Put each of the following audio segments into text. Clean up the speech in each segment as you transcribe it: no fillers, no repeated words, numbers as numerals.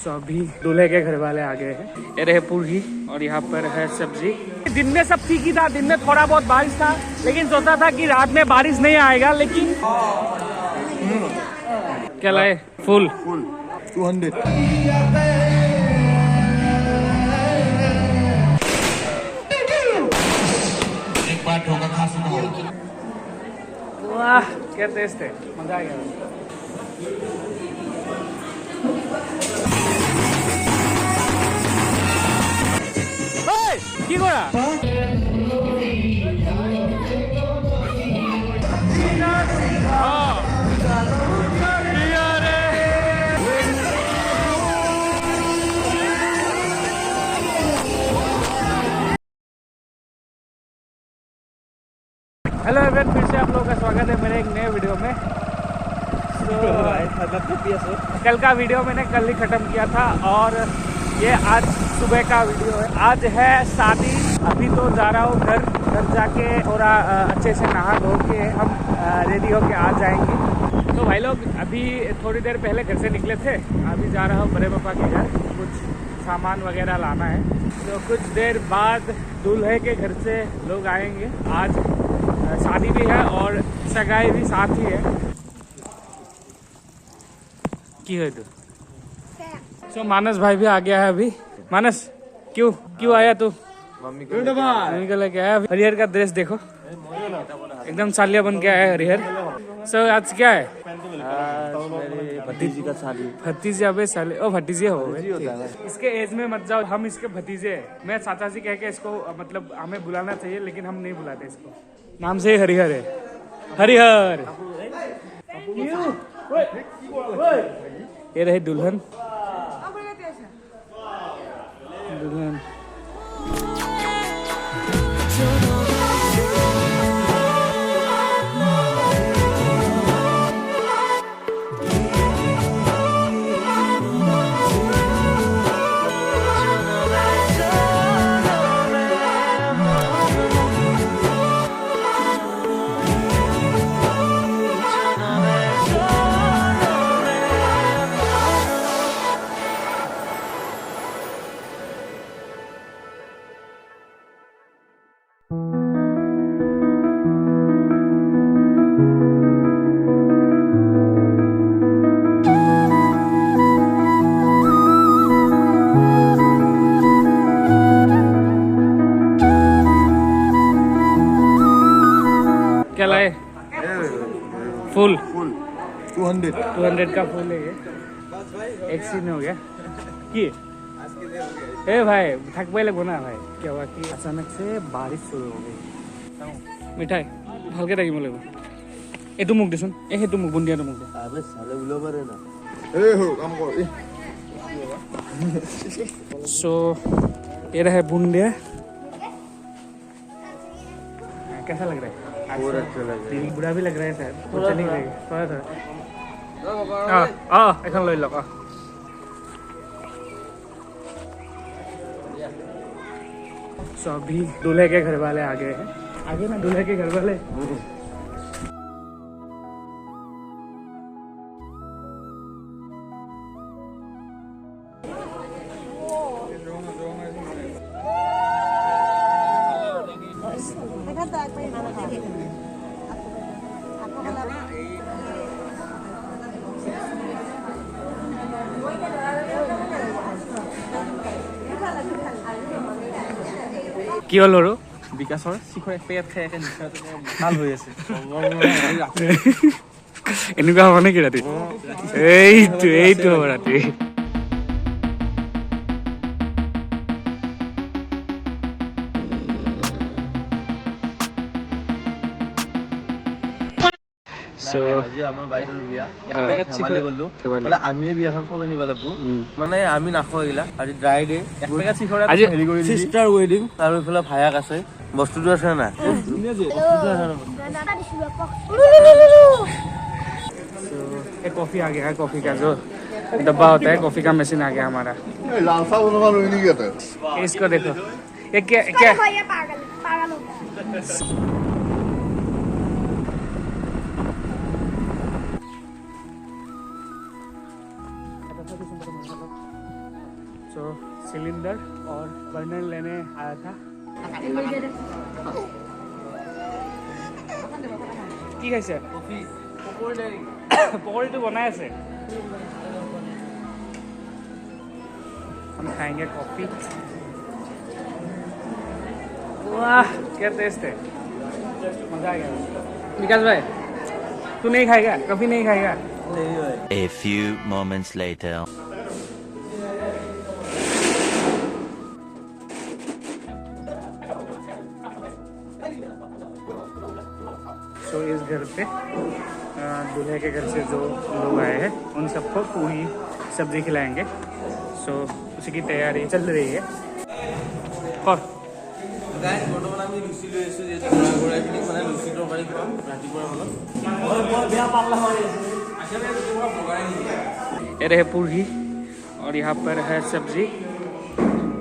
अभी दूल्हे के घर वाले आ गए हैं। ये रहे पूरी और यहाँ पर है सब्जी। दिन में सब ठीक ही था, दिन में थोड़ा बहुत बारिश था, लेकिन सोचा था कि रात में बारिश नहीं आएगा, लेकिन क्या लाए? फुल 200। एक बार ठोका खा चुका हूं। वाह क्या टेस्ट है, मजा आ गया। কি করা? हेलो एवरीवन, फिर से आप लोगों का स्वागत है मेरे एक नए वीडियो में। कल का वीडियो मैंने कल ही ख़त्म किया था और ये आज सुबह का वीडियो है। आज है शादी। अभी तो जा रहा हूँ घर जाके थोड़ा अच्छे से नहा धो के हम रेडी होके आ जाएंगे। तो भाई लोग अभी थोड़ी देर पहले घर से निकले थे, अभी जा रहा हूँ बड़े पापा के घर, कुछ सामान वगैरह लाना है। तो कुछ देर बाद दूल्हे के घर से लोग आएंगे। आज शादी भी है और सगाई भी साथ ही है। की है तू? तो मानस भाई भी आ गया है अभी। मानस क्यों आया तू? मम्मी को लेके आया। हरिहर का ड्रेस देखो, एकदम सालिया बन के आया है हरिहर। सो आज क्या है? भतीजी का शादी। भतीजा बे साले, ओ भतीजे हो गए। इसके एज में मत जाओ, हम इसके भतीजे हैं। मैं चाचा जी कह के इसको मतलब हमें बुलाना चाहिए, लेकिन हम नहीं बुलाते इसको। नाम से हरिहर है। हरिहर। ये रही दुल्हन। क्या लाए? फुल 200 का फुल है ये। एक सीन हो गया कि ए भाई थक पे लगो ना भाई। क्या हुआ कि अचानक से बारिश शुरू हो गई। मिठाई ভালকে থাকিব লাগিব। এইটো মোক দেচোন, সেইটো মোক বুন্দিয়াটো মোক দে। আবে সালে উলো পারে না। কাম কর। सो ये रहा है बूंदिया। कैसा लग रहा है? बहुत अच्छा लग रहा है। बुरा भी लग रहा है शायद, थोड़ा नहीं लगेगा थोड़ा। এখন লৈ লওক। सो अभी दूल्हे के घर वाले आ गए हैं। आगे ना दूल्हे के घर वाले। কি হল আৰু? বিকাশৰ শিখৰ পেট খাই একে নিচাটো ভাল হৈ আছে। এনেকুৱা হ'ব নেকি ৰাতি? এইটো হ'ব ৰাতি। আমি বিয়াখন চলাই নিব লাগিব, মানে আমি নাখাইলা আজি ড্ৰাই ডে। চিষ্টাৰ ৱেডিং আৰু এইফালে ভায়াক আছে। বস্তুটো আছে না? कॉफी आ गया है। कॉफी का जो डब्बा होता है, कॉफी का मशीन आ गया हमारा। लाल साहब बनवा लो नहीं कहते। इसको देखो, ये क्या पागल हो गया। सो सिलेंडर और बर्नर लेने आया था। কি খাইছে? কফি পকৰি নাই पकौड़ी बनाए আছে। हम खाएंगे कॉफी। वाह क्या टेस्ट है, मजा आ गया। विकास भाई तू नहीं खाएगा, कॉफी नहीं खाएगा? नहीं भाई। A few moments later. सो इस घर पे दूल्हे के घर से जो लोग आए हैं उन सबको पूरी सब्जी खिलाएंगे। सो उसी की तैयारी चल रही है। और গাইজ বৰ্তমান আমি লুচি লৈ আছোঁ, যিহেতু ঘোঁৰাখিনি মানে লুচি তৰকাৰী খুৱাম ৰাতিপুৱাৰ হ'লত। বেয়া পাল্লা হৈ আছে আচলতে তোমাৰ বগাই নিদিয়ে। ये रहे पूरी और यहाँ पर है सब्जी।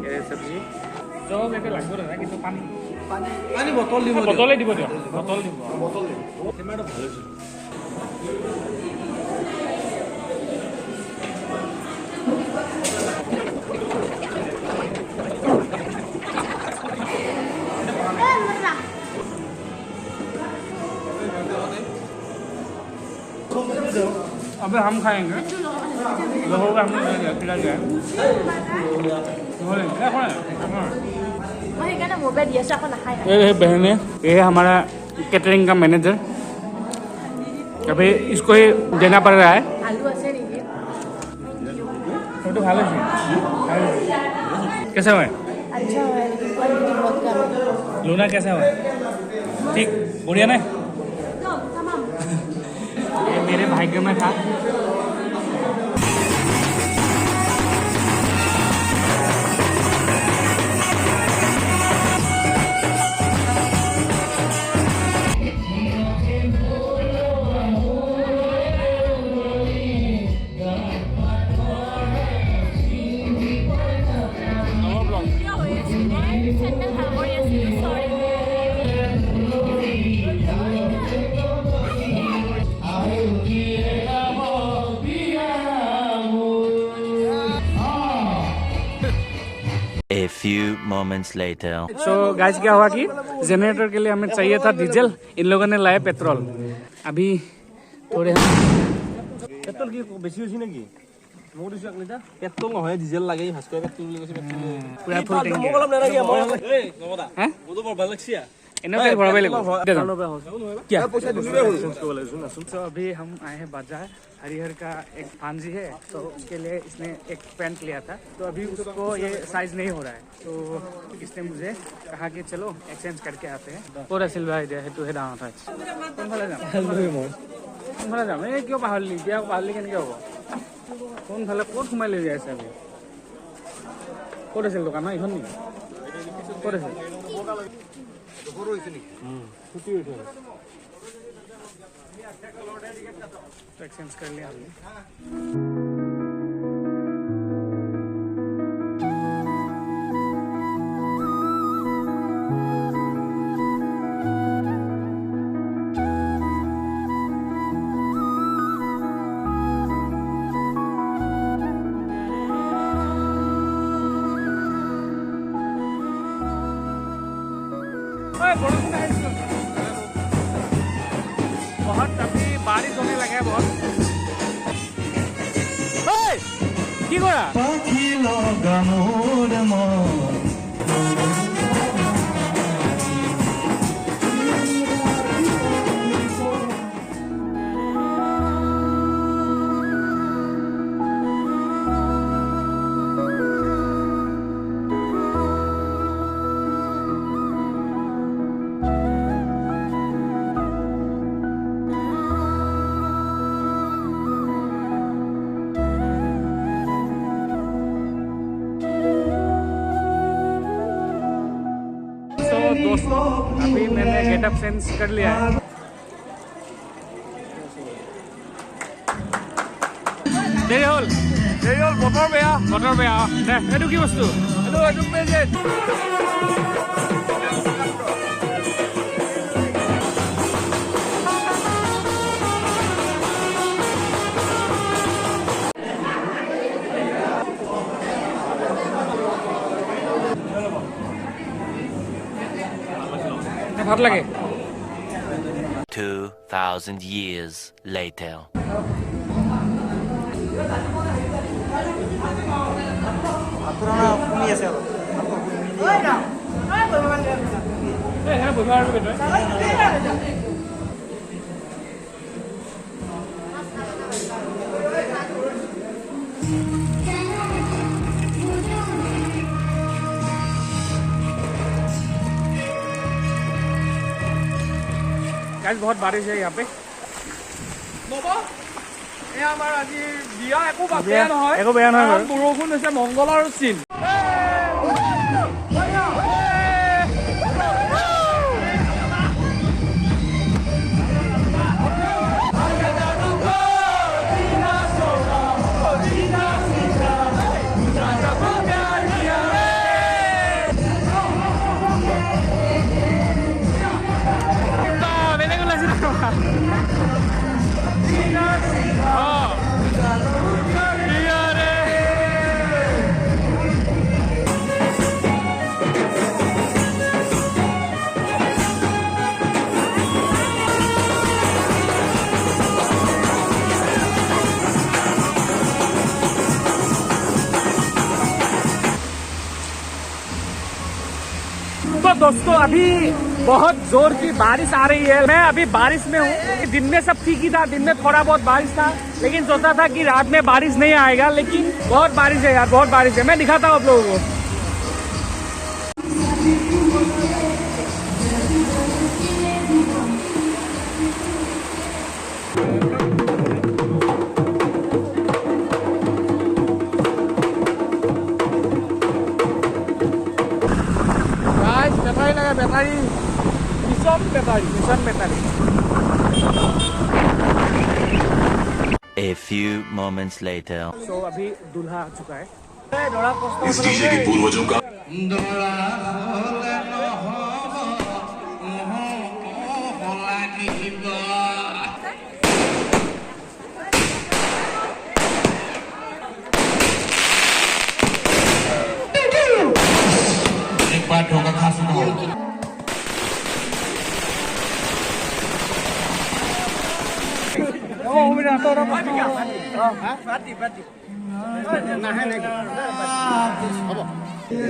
ये रहे सब्जी जो बेटे লাগব না কিন্তু পানি পানী বটল দিব বটলে দিব দিয়ক, বটল দিব। কেমেৰাটো ভাল হৈছে। अबे हम खाएंगे जो होगा हम खिला जाए। ये बहन है, ये है हमारा कैटरिंग का मैनेजर। अभी इसको ही देना पड़ रहा है। तो भालो जी कैसा हुआ है? अच्छा है लेकिन क्वालिटी बहुत कम है। लूना कैसा हुआ है? ठीक बढ़िया ना? ये मेरे भाग्य में था। A few moments later. So guys क्या हुआ कि जनरेटर के लिए हमें चाहिए था डीजल, इन लोगों ने लाया पेट्रोल। अभी थोड़े পেট্ৰল কি বেছি হৈছে নেকি? মই দিছোঁ এক লিটাৰ। পেট্ৰল নহয় ডিজেল লাগে। ভাস্কৰ পেট্ৰল বুলি কৈছে। पूरा फुल टैंक মোক অলপ নালাগে। এই নবদা हैं মোৰতো বৰ ভাল লাগিছে। इन्हें तेल भरवाई लगो क्या পইচা দিলে হ'ল। চেঞ্জ কৰিব লাগে। শুন तो अभी हम आए हैं बाजार। हरिहर का एक भांजी है तो उसके लिए इसने एक पैंट लिया था, तो अभी उसको ये साइज नहीं हो रहा है, तो इसने मुझे कहा कि चलो एक्सचेंज करके आते हैं। पूरा सिल्वर दिया है तो है डाउन था कौन भला जाम कौन भला जाम ये क्यों पाहरली क्या पाहरली केनेके হ'ব কোন ভালে ক'ত সোমাই লৈ যাই আছে আমি ক'ত আছিল দোকান না এখন নেকি ক'ত আছে সৰু হৈছে নেকি ছুটি হৈছে तो एक्सचेंज कर लिया हमने। बहुत अभी बारिश होने लगा है बहुत। কি করা পাখি লাগানোর दोस्तों अभी मैंने गेटअप चेंज कर लिया है। দেৰি হ'ল বতৰ বেয়া দে এইটো কি বস্তু এইটো প্ৰেজেন্ট ভাত লাগে 2,000 years later. गाइस बहुत बारिश है यहाँ पे আমাৰ আজি বিয়া একো বেয়া নহয় একো বেয়া নহয় বাৰু। বৰষুণ হৈছে মংগলৰ চিন तो दोस्तों अभी बहुत जोर की बारिश आ रही है। मैं अभी बारिश में हूँ। दिन में सब ठीक ही था, दिन में थोड़ा बहुत बारिश था, लेकिन सोचा था कि रात में बारिश नहीं आएगा, लेकिन बहुत बारिश है यार, बहुत बारिश है। मैं दिखाता हूँ आप लोगों को। বেটাৰী লাগে battery mission battery. A few moments later. तो अभी दूल्हा आ चुका है। इस डीजे के पूर्वजों का एक बार ठोका खा चुका हूँ।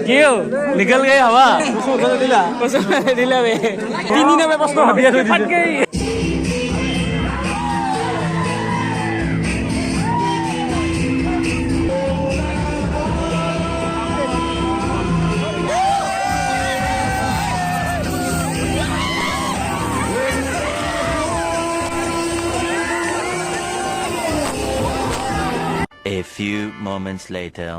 क्यों निकल गए हवा दिला वे तीन दिन में प्रश्न फट गई। A few moments later.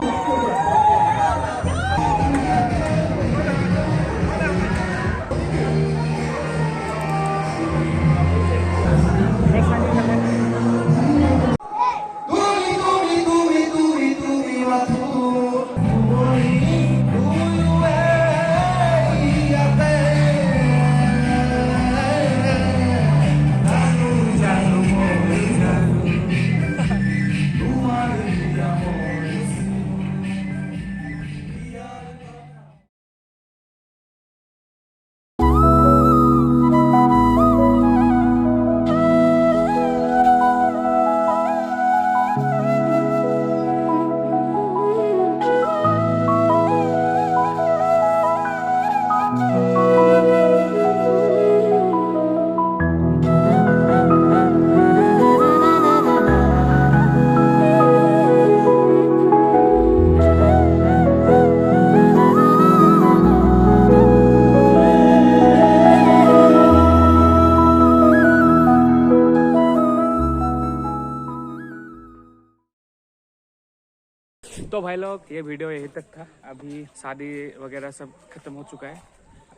तो भाई लोग ये वीडियो यहीं तक था। अभी शादी वगैरह सब खत्म हो चुका है।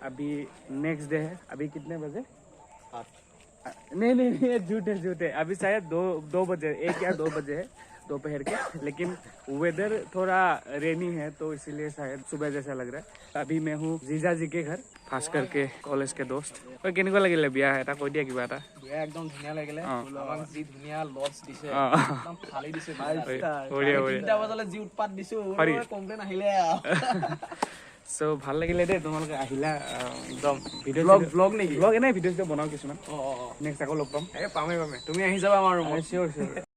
अभी नेक्स्ट डे है। अभी कितने बजे? नहीं नहीं नहीं, ये झूठ है। अभी शायद 2 बजे, 1 या 2 बजे है दोपहर के, लेकिन वेदर थोड़ा रेनी है तो इसीलिए शायद सुबह जैसा लग रहा है। अभी मैं हूँ जीजा जी के घर, खास करके कॉलेज के दोस्त। और केनेকুৱা লাগিলে বিয়া এটা কৈ দিয়া কিবা এটা। বিয়া একদম ধুনীয়া লাগিলে আমাক যি ধুনীয়া লজ দিছে অ'। একদম খালি দিছে বঢ়িয়া, বঢ়িয়া। 3টা বজালে যি উৎপাত দিছো কমপ্লেইন আহিলে সো ভাল লাগিলে দেই তোমালোকে আহিলা একদম ভিডিঅ' ব্লগ নেকি ব্লগ এনেই ভিডিঅ' বনাওঁ কিছুমান নেক্সট আকৌ লগ পাম পামেই তুমি আহি যাবা আমাৰ ৰুমত চিয়'ৰ চিয়'ৰ